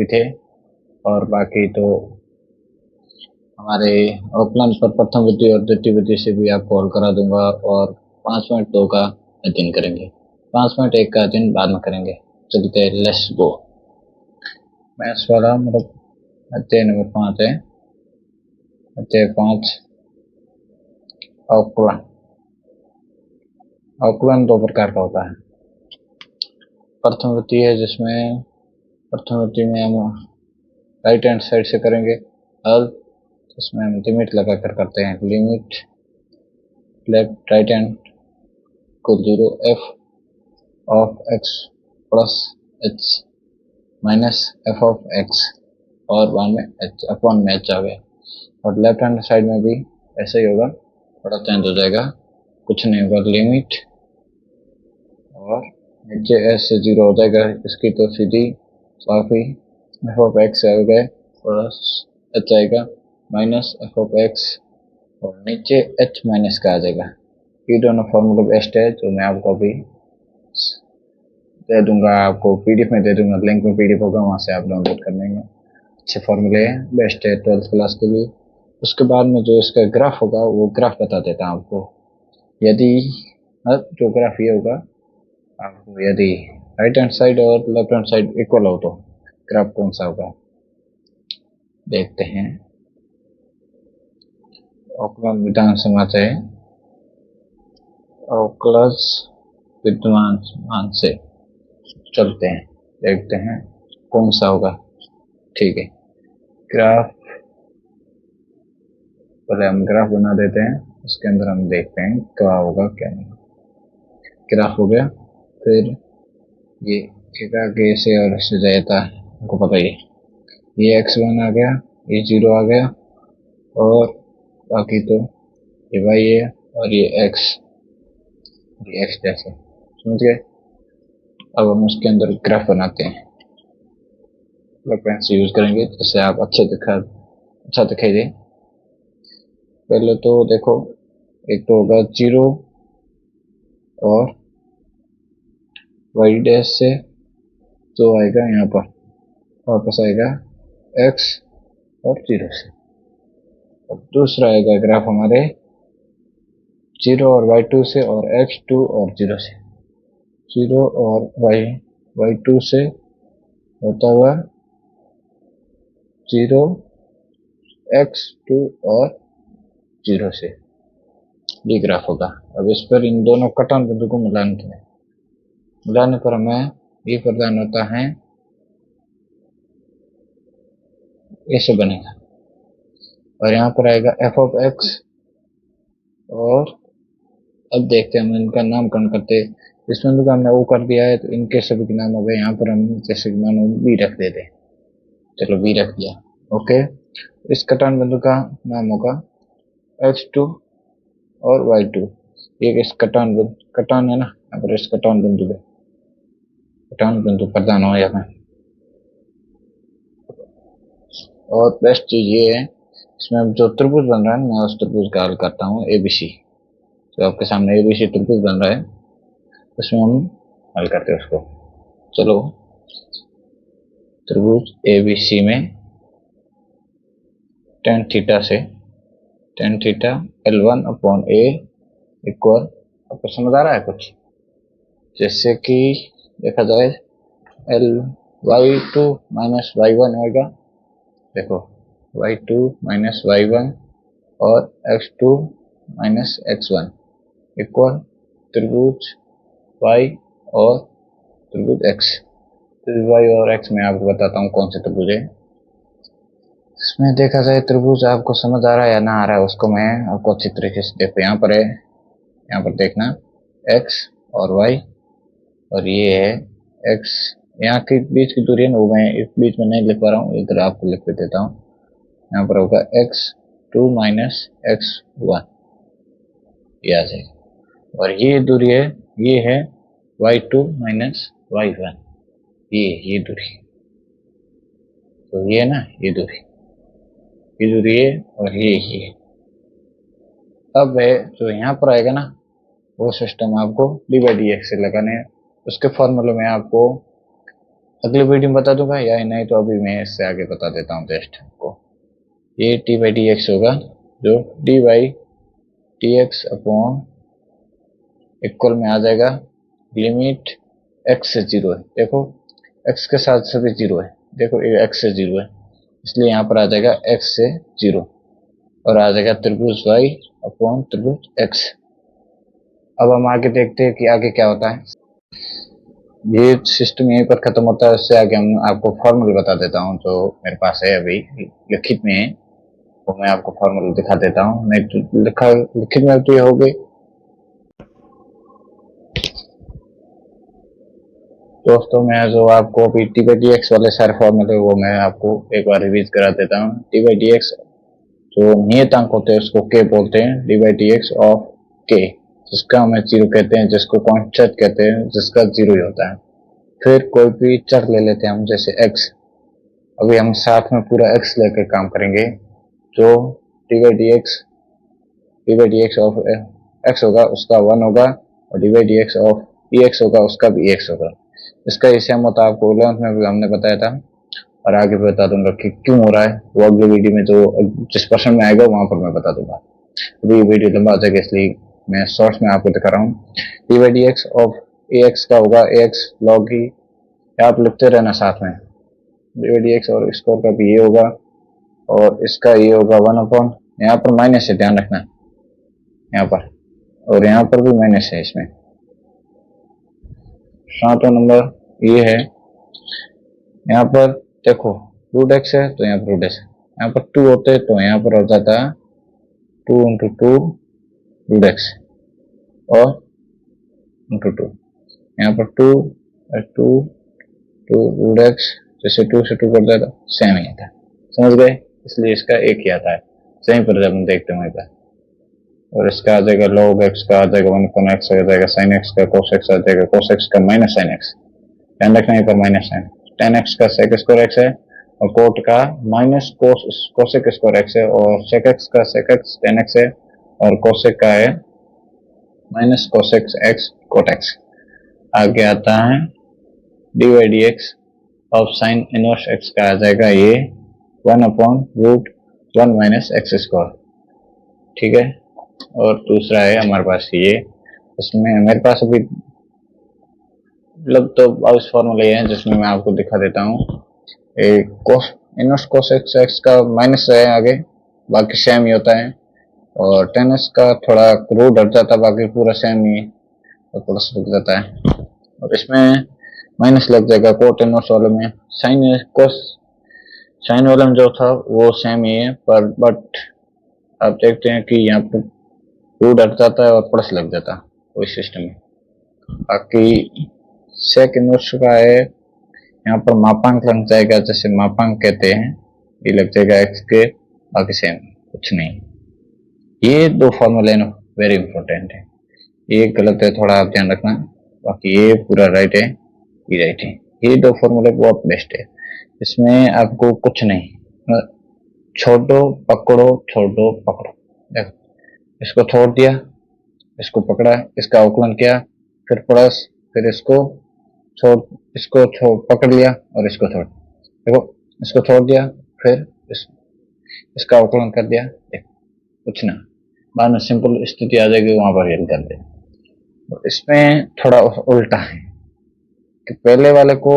भी थे, और बाकी तो हमारे ऑफलाइन पर प्रथम वृद्धि और द्वितीय वृद्धि से भी आपको हल करा दूंगा। और 5.2 का अध्ययन करेंगे, 5.1 का अध्ययन बाद में करेंगे। चलते हैं, लेट्स गो। मैथ्स वाला मतलब अध्याय नंबर 5 है। अध्याय 5 अवकलन। अवकलन दो प्रकार का होता है। प्रथम वृद्धि है, जिसमें प्रथम वृद्धि में हम राइट हैंड साइड से करेंगे हल, इसमें हम लिमिट लगा कर करते हैं। लिमिट लेफ्ट राइट हैंड को 0 f of x plus h minus f of x और बाद में h अपॉन में h आ गया। और लेफ्ट हैंड साइड में भी ऐसा ही होगा, थोड़ा चेंज हो जाएगा, कुछ नहीं होगा। लिमिट और नीचे s से 0 हो जाएगा, इसकी तो सीधी काफी f ऑफ x आ गए प्लस h आएगा माइनस f ऑफ x और नीचे h माइनस का आ जाएगा। ये दोनों फॉर्मूला बेस्ट है, जो मैं आपको अभी दे दूंगा, आपको पीडीएफ में दे दूंगा, लिंक में पीडीएफ होगा, वहां से आप डाउनलोड कर लेंगे। अच्छे फॉर्मूले हैं, बेस्ट है 12th क्लास के लिए। उसके बाद में जो इसका ग्राफ होगा वो ग्राफ बता देता हूँ आपको। यदि जो ग्राफ ये होगा आपको, यदि राइट हैंड साइड और लेफ्ट हैंड साइड इक्वल हो तो ग्राफ कौन सा होगा, देखते हैं। अवकलन विधान समाचे अवकलज विद्यमान से चलते हैं, देखते हैं कौन सा होगा। ठीक है, ग्राफ पहले हम ग्राफ बना देते हैं, उसके अंदर हम देखते हैं क्या होगा क्या नहीं। ग्राफ हो गया, फिर ये एक आगे से और इससे जाता है, हमको पता ही है। ये x1 आ गया, ये 0 आ गया, और बाकी तो ये y है और ये x जैसे, समझ गए। अब हम उसके अंदर ग्राफ बनाते हैं, पेन से यूज करेंगे जिससे आप अच्छा दिखाई दे। पहले तो देखो, एक तो होगा 0 और y डैश से तो आएगा यहाँ पर, वापस आएगा x और 0 से। और दूसरा आएगा ग्राफ हमारे 0 और y2 से और x2 और 0 से, 0 और y2 से होता हुआ 0 x2 और 0 से, ये ग्राफ होगा। अब इस पर इन दोनों कटान बिंदु को मिलाने पर हमें ये प्रदान होता है, ऐसे बनेगा। और यहाँ पर आएगा f ऑफ x, और अब देखते हैं हम इनका नामकरण करते हैं। इस बिंदु का हमने O कर दिया है, तो इनके सभी के नाम हो गए। यहाँ पर हम जैसे कि मानो B रख देते हैं, चलो B रख दिया, ओके। इस कटान बिंदु का नाम होगा x2 और y2। ये इस कटान है ना, यहाँ पर इस कटान बिंदु प्रदान हो जाता है। और बेस्ट चीज ये है, इसमें अब जो त्रिभुज बन रहा है, मैं उस त्रिभुज का हल करता हूँ, ABC। तो आपके सामने ABC त्रिभुज बन रहा है, उसमें हम हल करते हैं उसको। चलो, त्रिभुज ABC में tan theta L1 upon A equal, आपको समझ आ रहा है कुछ? जैसे कि देखा जाए y2 माइनस y1 होगा, देखो y2 माइनस y1 और x2 माइनस x1 इक्वल त्रिभुज y और त्रिभुज x। त्रिभुज y और x में आपको बताता हूँ कौन से त्रिभुज है। इसमें देखा जाए त्रिभुज आपको समझ आ रहा है या ना आ रहा है, उसको मैं आपको अच्छी तरीके से देखो। यहाँ पर है, यहाँ पर देखना x और y, और ये है x। यहाँ के बीच की दूरी है ना, वो मैं इस बीच में नहीं लिख पा रहा हूँ, इधर आपको लिख के देता हूँ। यहाँ पर होगा x2 माइनस x1, ये आ जाएगा। और ये दूरी है, ये है y2 माइनस y1, ये दूरी, तो ये ना ये दूरी है, और ये। अब है जो यहाँ पर आएगा ना, वो सिस्टम आपको dy dx से लगाने हैं। उसके फॉर्मूले में आपको अगली वीडियो में बता दूंगा या नहीं तो अभी मैं इससे आगे बता देता हूँ जस्ट आपको। ये टी बाई डी एक्स होगा जो D by T x upon equal में आ जाएगा लिमिट एक्स से जीरो है। देखो एक्स के साथ सभी जीरो है, देखो ये एक्स से जीरो है इसलिए यहाँ पर आ जाएगा एक्स से जीरो और आ जाएगा त्रिभुज वाई अपॉन त्रिभुज एक्स। अब हम आगे देखते हैं कि आगे क्या होता है। ये सिस्टम यहीं पर खत्म होता है, उससे आगे हम आपको फॉर्मूला बता देता हूँ जो मेरे पास है अभी लिखित में है, तो मैं आपको फॉर्मूला दिखा देता हूँ। मैं लिखित में तो ये हो गई। दोस्तों मैं जो आपको अभी टी बाई डी एक्स वाले सारे फॉर्मूले वो मैं आपको एक बार रिवीज करा देता हूँ। टी बाई डी एक्स जो नियतांक होते हैं उसको के बोलते हैं, d by d x of के जिसका हमें जीरो कहते हैं, जिसको कांस्टेंट कहते हैं, जिसका जीरो ही होता है। फिर कोई भी चर ले लेते हैं हम जैसे x, अभी हम साथ में पूरा x लेकर काम करेंगे जो D by d x of x होगा उसका 1 होगा और d by d x of E x होगा उसका भी x होगा। इसका ये सेम होता है, आपको 11th में भी हमने बताया था और आगे भी बता दूंगा कि क्यों हो रहा है, वो अगली वीडियो में जो जिस पर्सन में आएगा वहां पर मैं बता दूंगा। अभी ये वीडियो लंबा आ जाएगा इसलिए मैं शॉर्ट्स में आपको दिखा रहा हूँ। D by d x of a x का होगा ए एक्स लॉग ही, आप लिखते रहना साथ में। डी बाई डी एक्स और स्क्वायर का भी ये होगा और इसका ये होगा 1 अपॉन, यहाँ पर माइनस है ध्यान रखना, यहाँ पर और यहाँ पर भी माइनस है। इसमें 7वां नंबर ये है, यहाँ पर देखो रूट एक्स है तो यहाँ पर रूट एक्स है, यहाँ पर 2 होते तो यहाँ पर हो जाता 2 इंटू 2 रूट एक्स और इंटू 2, यहाँ पर 2 रूट एक्स, जैसे 2 से 2 कर देता सेम ही आता है, समझ गए, इसलिए इसका एक ही आता है। सही पर जब हम देखते हैं वहीं पर, और इसका आ जाएगा log x का आ जाएगा 1 अपॉन x आ जाएगा sin x का cos x आ जाएगा cos x का माइनस sin x, ध्यान रखना यहाँ पर माइनस साइन, tan x का sec स्क्वायर x है और cot का माइनस cosec स्क्वायर x है और sec x का sec x tan x है और cosec का है minus cosec x cot x। आगे आता है d by d x of sine inverse x का आ जाएगा ये 1 upon root 1 minus x square, ठीक है। और दूसरा है हमारे पास ये, इसमें मेरे पास अभी मतलब तो बाउस फॉर्मूले हैं जिसमें मैं आपको दिखा देता हूँ। एक कोस इनवर्स कोसेक एक्स का माइनस है आगे, बाकी सेम ही होता है और टेन एक्स का थोड़ा रूट हट जाता है, बाकी पूरा सेम ही और प्लस लग जाता है और इसमें माइनस लग जाएगा कोट इनवर्स वाले में। साइन वाले में जो था वो सेम ही है पर बट आप देखते हैं कि यहाँ पर रूट हट जाता है और प्लस लग जाता है वही सिस्टम में। बाकी सेक इनवर्स का है, यहाँ पर मापांक लग जाएगा, जैसे मापांक कहते हैं ये लग जाएगा एक्स के, बाकी सेम कुछ नहीं। ये दो फॉर्मूले वेरी इंपॉर्टेंट है, ये गलत है थोड़ा आप ध्यान रखना, बाकी ये पूरा राइट है, ये राइट है। ये दो फॉर्मूले बहुत बेस्ट है, इसमें आपको कुछ नहीं, छोड़ दो पकड़ो, छोड़ दो पकड़ो, देखो इसको छोड़ दिया, इसको पकड़ा, इसका अवकलन किया, फिर प्लस, फिर इसको पकड़ लिया और इसको छोड़, देखो इसको छोड़ दिया, फिर इसका अवकलन कर दिया, देखो कुछ ना, बाद में सिंपल स्थिति आ जाएगी वहां पर हल कर दे। तो इसमें थोड़ा उल्टा है कि पहले वाले को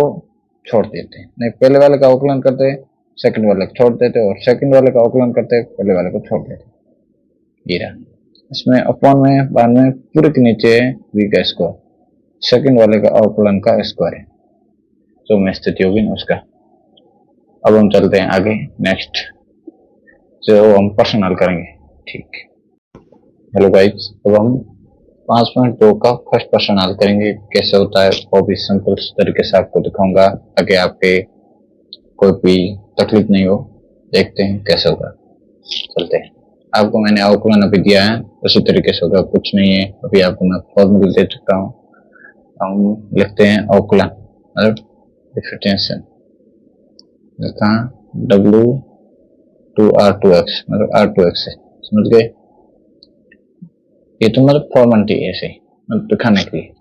छोड़ देते हैं, नहीं पहले वाले का अवकलन करते सेकंड वाले को छोड़ देते और सेकंड वाले का अवकलन करते पहले वाले को छोड़ देते, ये रहा। इसमें अपॉन में बाद में पूरे के नीचे v का स्क्वायर, सेकंड वाले का अवकलन का स्क्वायर है, जो में स्थिति होगी ना उसका। अब हम चलते हैं आगे नेक्स्ट, जो हम प्रश्न हल करेंगे, ठीक। हेलो गाइस, अब हम 5.2 का फर्स्ट प्रश्न हल करेंगे, कैसे होता है वो भी सिंपल तरीके से आपको दिखाऊंगा ताकि आपके कोई भी तकलीफ नहीं हो। देखते हैं कैसे होगा, चलते हैं। आपको मैंने अवकलन अभी दिया है, उसी तरीके से होगा, कुछ नहीं है। अभी आपको मैं फॉर्मूला दे चुका हूँ। हम लिखते हैं अवकलन मतलब डिफरेंशिएशन, लिखा W2R2x मतलब R2x है, समझ गए। ये तो मतलब फॉर्मेलिटी है, ऐसे मतलब दिखाने के लिए।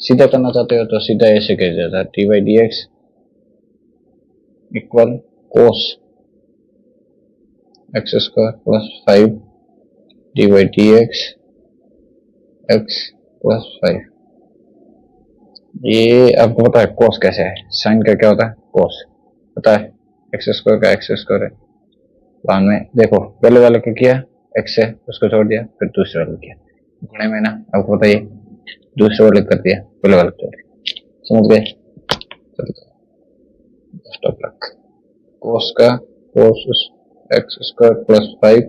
सीधा करना चाहते हो तो सीधा ऐसे कह जाता है T by d x equal cos x square plus 5 D by d x plus 5। ये आपको पता है कोस कैसे है, साइन का क्या होता है कोस, पता है एक्स स्क्वायर का एक्स स्क्वायर है। बाद में देखो पहले वाले क्या किया, एक्स है उसको छोड़ दिया, फिर दूसरे वाले किया गुणे में ना, आपको पता है दूसरे वाले कर दिया पहले वाले छोड़ दिया, समझ गए। कोस का कोस एक्स स्क्वायर प्लस 5,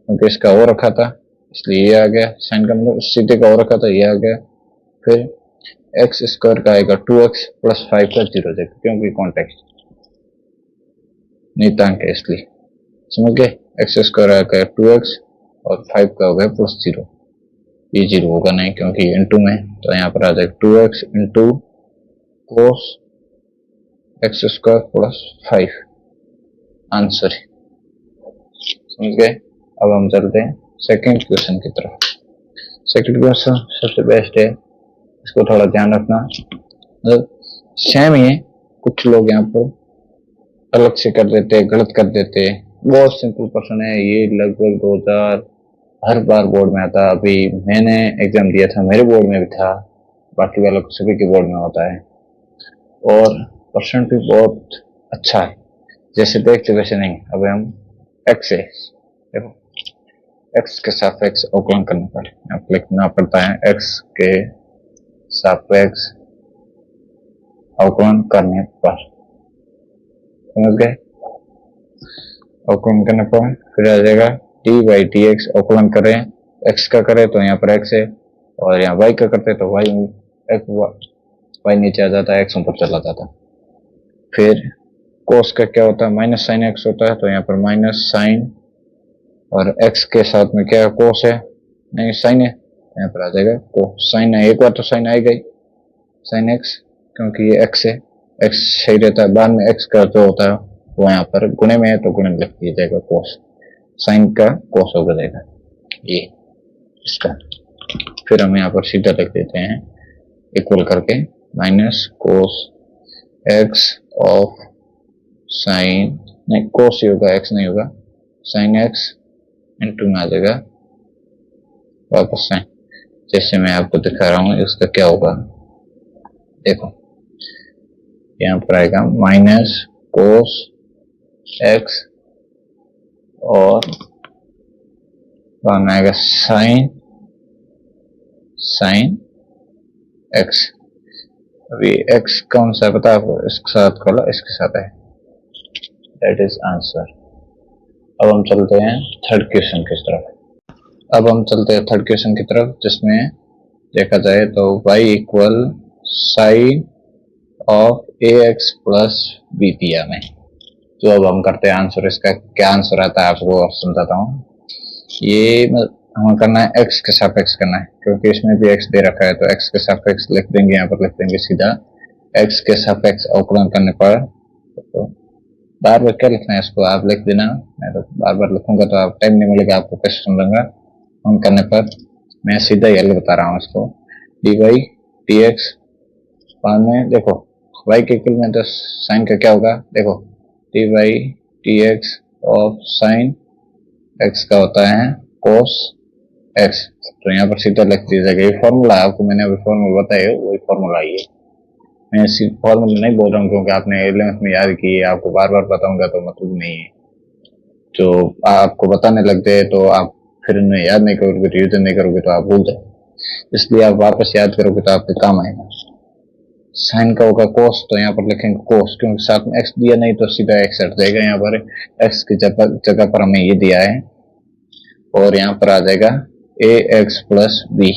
क्योंकि इसका और रखा था इसलिए ये आ गया, साइन का मतलब सीधे का और रखा था ये आ गया। फिर एक्स स्क्वायर का आएगा 2x प्लस 5 का 0 देगा, क्योंकि कॉन्टेक्स्ट नियतांक है इसलिए, समझ गए। एक्स स्क्वायर आएगा 2x और 5 का हो गया प्लस 0, ये 0 होगा नहीं क्योंकि इंटू में, तो यहाँ पर आ जाएगा 2x into cos x square plus 5 answer, समझ गए। अब हम चलते हैं सेकंड क्वेश्चन की तरफ। सेकंड क्वेश्चन सबसे बेस्ट है, इसको थोड़ा ध्यान रखना, मतलब सेम ही है, कुछ लोग यहाँ पर अलग से कर देते, गलत कर देते। बहुत सिंपल क्वेश्चन है ये, लगभग 2000 हर बार बोर्ड में आता। अभी मैंने एग्जाम दिया था, मेरे बोर्ड में भी था, बाकी वालों को सभी के बोर्ड में होता है, और परसेंट भी बहुत अच्छा है, जैसे देखते वैसे नहीं। अब हम एक्स है, देखो एक्स के सापेक्ष अवकलन करने पर आप लिखना पड़ता है एक्स के सापेक्ष अवकलन करने पर, समझ गए। अवकलन करने पर फिर आ जाएगा डी बाई डी एक्स, अवकलन करें एक्स का करें तो यहाँ पर एक्स है, और यहाँ वाई का करते तो वाई नीचे आ जाता है, एक्स ऊपर चला जाता। फिर कोस का क्या होता है, माइनस साइन एक्स होता है, तो यहाँ पर माइनस साइन, और एक्स के साथ में क्या है कोस है, नहीं साइन है, यहाँ पर आ जाएगा कोस साइन है। एक बार तो साइन आएगा ही, साइन एक्स, क्योंकि ये एक्स है, एक्स सही रहता है। बाद में एक्स का जो होता है वो यहाँ पर गुणे में है तो गुणे में लिख दिया जाएगा कोस, साइन का कोस हो जाएगा ये इसका। फिर हम यहाँ पर सीधा लिख देते हैं इक्वल करके minus cos x of sign, नहीं कोस ही होगा, एक्स नहीं होगा, साइन एक्स इंटू में आ जाएगा वापस साइन, जैसे मैं आपको दिखा रहा हूँ। इसका क्या होगा देखो, यहाँ पर आएगा माइनस कोस एक्स और बाद में आएगा साइन साइन एक्स। अभी एक्स कौन सा पता है आपको, इसके साथ खोला इसके साथ है, दैट इज आंसर। अब हम चलते हैं थर्ड क्वेश्चन की तरफ। अब हम चलते हैं थर्ड क्वेश्चन की तरफ, जिसमें देखा जाए तो y equal sine of a x plus b दिया में। तो अब हम करते हैं आंसर, इसका क्या आंसर आता है आपको और समझाता हूँ। ये हमें करना है एक्स के सापेक्ष करना है, क्योंकि इसमें भी एक्स दे रखा है, तो एक्स के सापेक्ष लिख देंगे, यहाँ पर लिख देंगे सीधा एक्स के सापेक्ष अवकलन करने पर। तो बार बार क्या लिखना है इसको आप लिख देना, मैं तो बार बार लिखूंगा तो आप टाइम नहीं मिलेगा आपको, कैसे समझूंगा। हम करने पर मैं सीधा ये बता रहा हूँ इसको, डी वाई डी एक्स, बाद में देखो वाई के इक्वल में तो साइन का क्या होगा, देखो d y d x of sine x का होता है कोस एक्स, तो यहाँ पर सीधा लिख दिया जाएगा। ये फॉर्मूला है, आपको मैंने अभी फॉर्मूला बताया, वही फॉर्मूला है। मैं फॉर्मूला नहीं बोल रहा हूँ क्योंकि आपने 11th में याद की है, आपको बार बार बताऊंगा तो मतलब नहीं है। जो आपको बताने लग गए तो आप फिर उन्हें याद नहीं करोगे, रिविजन नहीं करोगे तो आप भूल जाओ, इसलिए आप वापस याद करोगे तो आपके काम आएगा। साइन का होगा कोस, तो यहाँ पर लिखेंगे कोस, क्योंकि साथ में एक्स दिया नहीं तो सीधा एक्स हट जाएगा। यहाँ पर एक्स की जगह पर हमें ये दिया है, और यहाँ पर आ जाएगा ए एक्स प्लस बी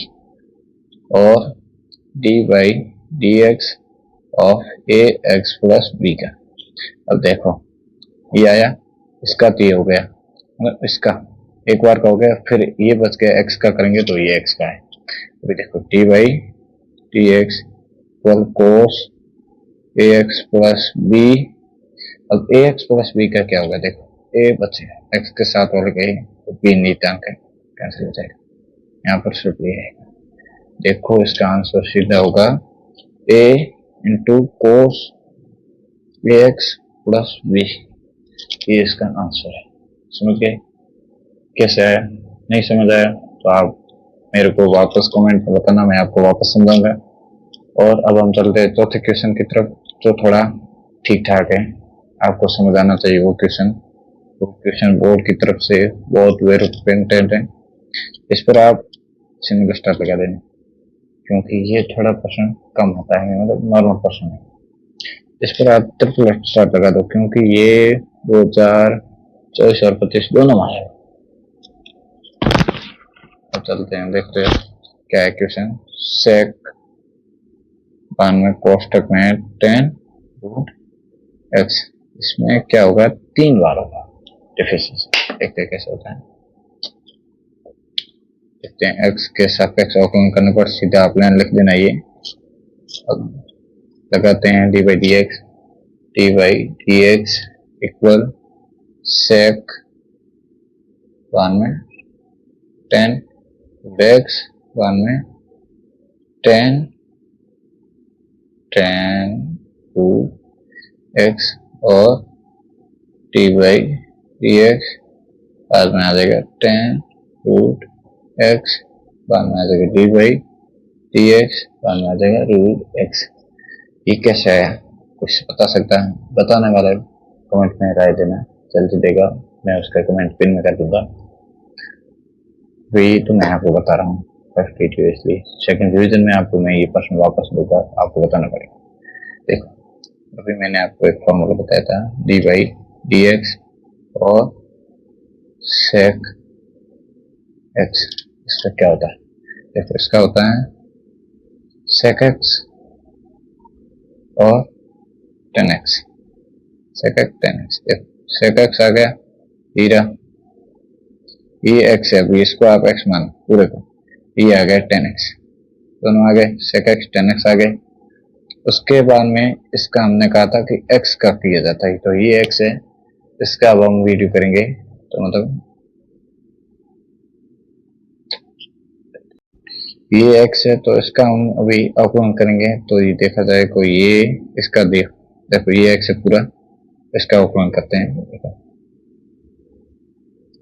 और d by d x of a x plus b का। अब देखो ये आया, इसका तो ये हो गया, मतलब इसका एक बार का हो गया, फिर ये बच गया एक्स का करेंगे तो ये एक्स का है। अभी देखो d by d x equal cos a x plus b. अब ए एक्स प्लस बी का क्या होगा, देखो ए बचेगा, एक्स के साथ वाले गए तो बी नीचांक है, कैंसिल हो जाएगा, यहाँ पर सिर्फ ये है। देखो इसका आंसर सीधा होगा ए into cos a x plus B, ये इसका आंसर है। समझ गए कैसे आया? नहीं समझ आया तो आप मेरे को वापस कमेंट में बताना, मैं आपको वापस समझाऊंगा। और अब हम चलते हैं चौथे क्वेश्चन की तरफ, जो थोड़ा ठीक ठाक है, आपको समझ आना चाहिए वो क्वेश्चन। वो क्वेश्चन बोर्ड की तरफ से बहुत वेरी इंपॉर्टेंट है, इस पर आप सिंगल स्टार लगा देना, क्योंकि ये थोड़ा प्रश्न कम होता है, मतलब नॉर्मल प्रश्न है। इस पर आप ट्रिपल स्टार लगा दो, क्योंकि ये 2024 और 25 दोनों में है। अब चलते हैं, देखते हैं क्या है क्वेश्चन। सेक 92 कोष्टक में 10 रूट एक्स, इसमें क्या होगा? 3 बार होगा डिफिशिएंसी। देखते हैं कैसे होता है। देखते हैं, एक्स के सापेक्ष अवकलन करने पर सीधा आप लाइन लिख देना। ये अब लगाते हैं d by d x equal sec 92 10 x 92 10 root x और डी बाई डी एक्स बाद में आ जाएगा 10 रूट एक्स, बाद में आ जाएगा डी बाई डी एक्स, बाद में आ जाएगा रूट एक्स। ये कैसे आया? कुछ बता सकता है? बताने वाला कमेंट में राय देना, जल्दी देगा, मैं उसका कमेंट पिन में कर दूंगा। वही तो मैं आपको बता रहा हूँ फर्स्ट वीडियो, इसलिए सेकंड रिवीजन में आपको मैं ये प्रश्न वापस दूंगा, आपको बताना पड़ेगा। देखो अभी मैंने आपको एक फॉर्मूला बताया था, डी बाई डी एक्स और सेक एक्स, इसका क्या होता है? देखो इसका होता है सेक एक्स और 10x, सेक एक्स 10x। देखो सेक एक्स आ गया, हीरा ये एक्स है, अभी इसको आप एक्स मानो पूरे को, ये आ गया 10x, दोनों आ गए, सेक एक्स 10x आ गए। उसके बाद में इसका हमने कहा था कि x का किया जाता है, तो ये x है, इसका अब हम वीडियो करेंगे, तो मतलब ये x है, तो इसका हम अभी अवकलन करेंगे, तो ये देखा जाए को ये इसका देखो ये x है पूरा, इसका अवकलन करते हैं। देखो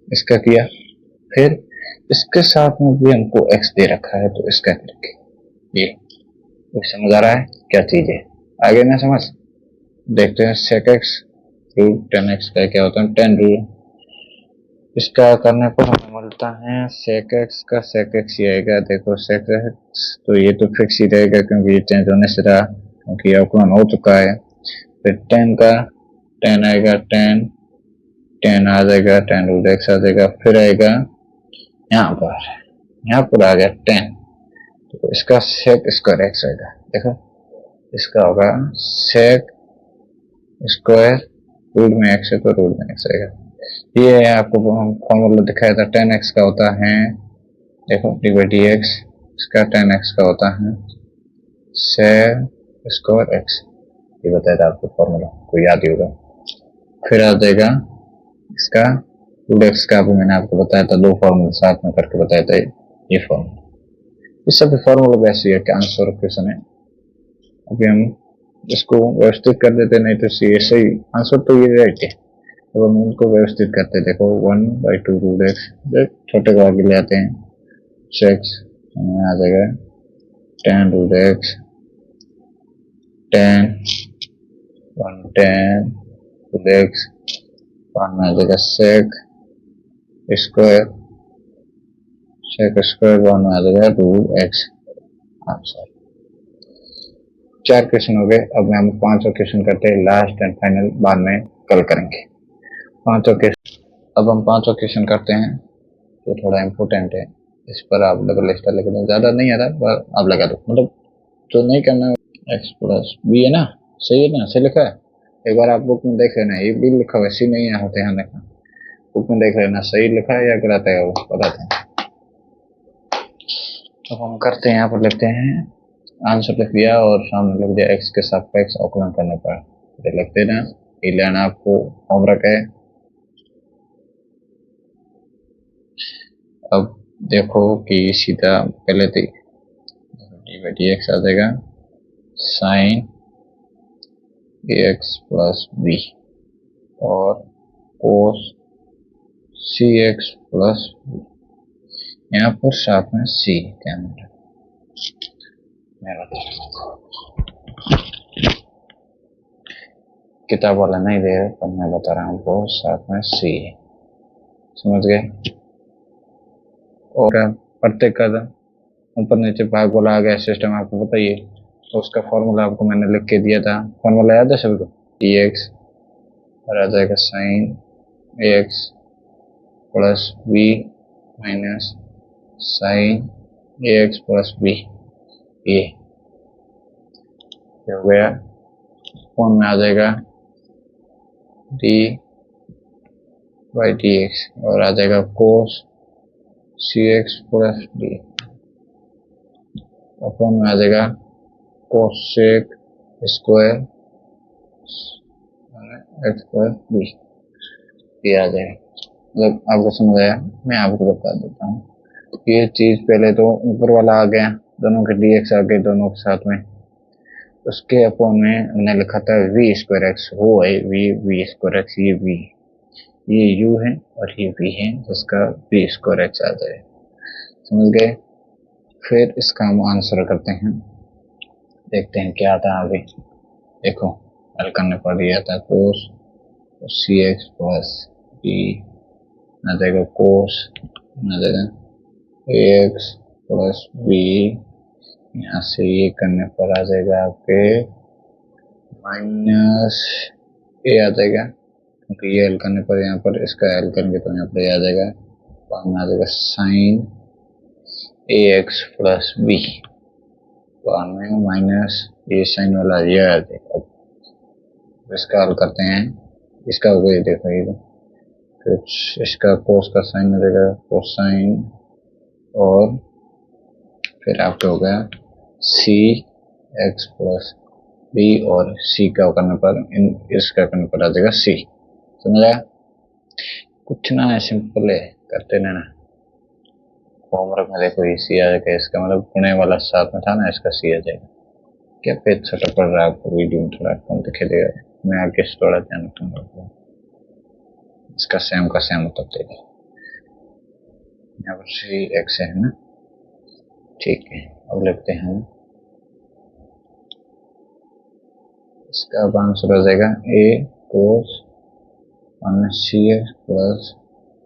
इसका किया, फिर इसके साथ में भी हमको x दे रखा है, तो इसका करेंगे। ये समझ आ रहा है क्या चीज है? आगे ना समझ, देखते हैं सेक एक्स रूट 10x का क्या होता है, 10 रूट, इसका करने पर हमें मिलता है सेक एक्स का सेक एक्स ही आएगा। देखो सेक एक्स तो ये तो फिक्स ही रहेगा, क्योंकि ये चेंज होने से रहा, क्योंकि अवकलन हो चुका है। फिर 10 का 10 आएगा, 10 आ जाएगा, 10 रूट एक्स आ जाएगा, फिर आएगा यहाँ पर आ गया 10, तो इसका सेक स्क्वायर एक्स आएगा। देखो इसका होगा सेक स्क्वायर, रूट में एक्स है तो रूट में एक्स आएगा। ये है आपको फॉर्मूला दिखाया था, 10x का होता है, देखो डी बाई डी एक्स, इसका 10x का होता है सेक स्क्वायर एक्स, ये बताया था आपको फॉर्मूला, को याद ही होगा। फिर आ जाएगा इसका रूट एक्स का, भी मैंने आपको बताया था, 2 फॉर्मूला साथ में करके बताया था, ये फॉर्मूला। इस सब फॉर्मूला वैसे है कि आंसर क्वेश्चन है। अभी हम इसको व्यवस्थित कर देते, नहीं तो सही आंसर तो ये राइट है, तो हम उनको व्यवस्थित करते। देखो 1/2 रूट एक्स, छोटे को आगे ले आते हैं, एक्स आ जाएगा 10 रूट एक्स, 10 रूट एक्स, बाद में आ जाएगा सेक स्क्वायर, बाद में आ जाएगा रूट एक्स। आंसर 4 क्वेश्चन हो गए। अब हम 5वां क्वेश्चन करते हैं, लास्ट एंड फाइनल, बाद में कल करेंगे 5वां क्वेश्चन। अब हम 5वां क्वेश्चन करते हैं, जो थोड़ा इम्पोर्टेंट है, इस पर आप डबल स्टार लगा दो, ज्यादा नहीं आ रहा पर आप लगा दो, मतलब जो नहीं करना एक्स प्लस बी है ना, सही है ना, सही लिखा है। एक बार आप बुक में देख लेना, ये भी लिखा वैसे नहीं होते हैं, देखना बुक में देख लेना सही लिखा है या गलत है, वो बताते हैं। तो हम करते हैं, यहाँ पर लिखते हैं आंसर लिख दिया और सामने लिख दिया एक्स के सापेक्ष अवकलन करने पर, लिख देना। ये लेना आपको होमवर्क है। अब देखो कि सीधा पहले डी बाई डी एक्स आ जाएगा sine A x plus b, और कोस सी एक्स प्लस यहाँ पर साथ में सी क्या मेरा किताब वाला नहीं दे रहा, पर मैं बता रहा हूँ आपको, साथ में सी समझ गए। और प्रत्येक का ऊपर नीचे भाग वाला आ गया सिस्टम आपको बताइए, तो उसका फॉर्मूला आपको मैंने लिख के दिया था। फॉर्मूला याद है सभी को? ई एक्स और आ जाएगा sine A x plus B minus sine A x plus B, ये हो गया। फॉर्म में आ जाएगा डी बाई डी एक्स और आ जाएगा cos c x plus d, और फॉर्म में आ जाएगा cosec square x plus B, ये आ जाएगा। मतलब आपको समझ आया? मैं आपको बता देता हूँ। ये चीज पहले तो ऊपर वाला आ गया, दोनों के डी एक्स आ गए दोनों के साथ में, उसके अपॉन में हमने लिखा था वी स्क्वायर एक्स, वो है वी स्क्वायर एक्स, ये यू है और ये वी है, जिसका वी स्क्वायर एक्स आ जाए। समझ गए? फिर इसका हम आंसर करते हैं, देखते हैं क्या आता है आगे। देखो हल करने पर यह आता है कोस सी एक्स प्लस बी आ जाएगा कोस आ जाएगा ए एक्स प्लस बी, यहाँ से ये करने पर आ जाएगा आपके माइनस ए आ जाएगा, क्योंकि ये हल करने पर यहाँ पर इसका हल करेंगे तो यहाँ पर आ जाएगा, बाद में आ जाएगा sine A x plus B, बाद में माइनस ये साइन वाला ये आ जाएगा। इसका हल करते हैं, इसका वही देखो ये कुछ, इसका कोस का साइन आ जाएगा कोसाइन, और फिर आपका होगा सी एक्स प्लस बी, और सी का करने पर इसका करने पर आ जाएगा सी। समझा? कुछ ना है, सिंपल है, करते रहना। होमवर्क में देखो ये सी आ जाएगा, इसका मतलब गुणे वाला साथ में था ना, इसका सी आ जाएगा। क्या पेज छोटा पड़ रहा है आपको? वीडियो में थोड़ा कम दिखाई देगा, मैं आगे थोड़ा ध्यान रखूंगा। इसका सेम का सेम उत्तर देगा, यहाँ पर सी एक्स है ना, ठीक है। अब लिखते हैं इसका आंसर हो जाएगा ए कोस माइनस सी एक्स प्लस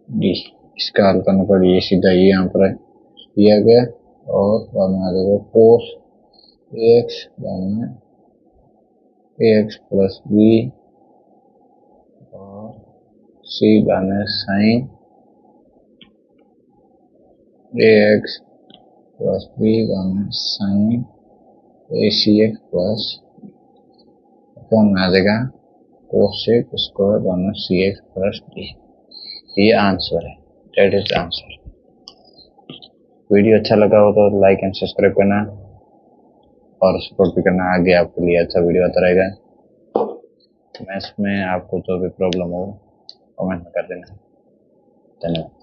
डी। इसका हल करने पर ये सीधा ये यहाँ पर दिया गया, और बाद में आ जाएगा कोस ए एक्स बाद में ए एक्स प्लस बी, और सी बाद में sign A x plus B बाद में साइन ए सी एक्स प्लस, फॉर्म में आ जाएगा कोसेक स्क्वायर बाद में सी एक्स प्लस डी। ये आंसर है, दैट इज आंसर। वीडियो अच्छा लगा हो तो लाइक एंड सब्सक्राइब करना और सपोर्ट भी करना, आगे आपके लिए अच्छा वीडियो आता रहेगा। मैथ्स में आपको जो भी प्रॉब्लम हो कमेंट में कर देना। धन्यवाद।